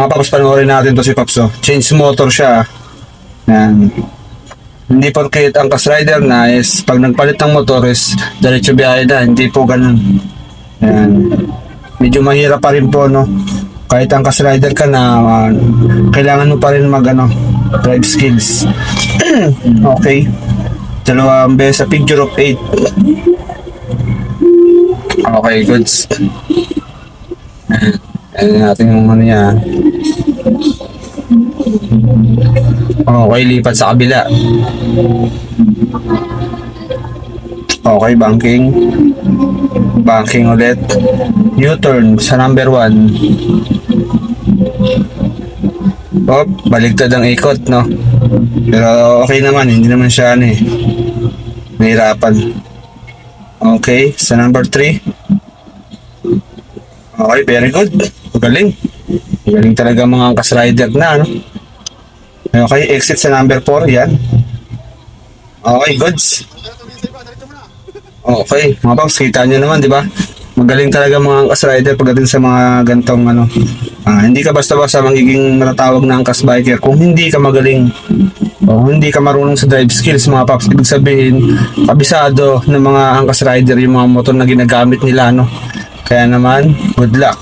Mga paps, panoorin natin to si Paps. Oh. Change motor siya. Yan. Hindi porket angkas rider na is pag nagpalit ng motor is diretso biyahe na. Hindi po ganun. Yan. Medyo mahirap pa rin po, no? Kahit angkas rider ka na, kailangan mo pa rin drive skills. Okay. Dalawang beses sa figure of 8. Okay, goods. Ayan natin yung niya. Okay, lipat sa kabila. Okay, banking. Banking ulit. U-turn sa number 1. Oh, baligtad ang ikot, no? Pero okay naman, hindi naman siya nahirapan. Okay, sa number 3. Okay, very good. Galing. Galing talaga mga angkas rider na, no? Okay, exit sa number 4, yan. Okay, goods. Okay, mga paps, kita nyo naman, di ba? Magaling talaga mga angkas rider pagdating sa mga gantong hindi ka basta-basta magiging matatawag na angkas biker kung hindi ka magaling o hindi ka marunong sa drive skills, mga paps. Ibig sabihin, kabisado ng mga angkas rider yung mga motor na ginagamit nila, no? Kaya naman, good luck.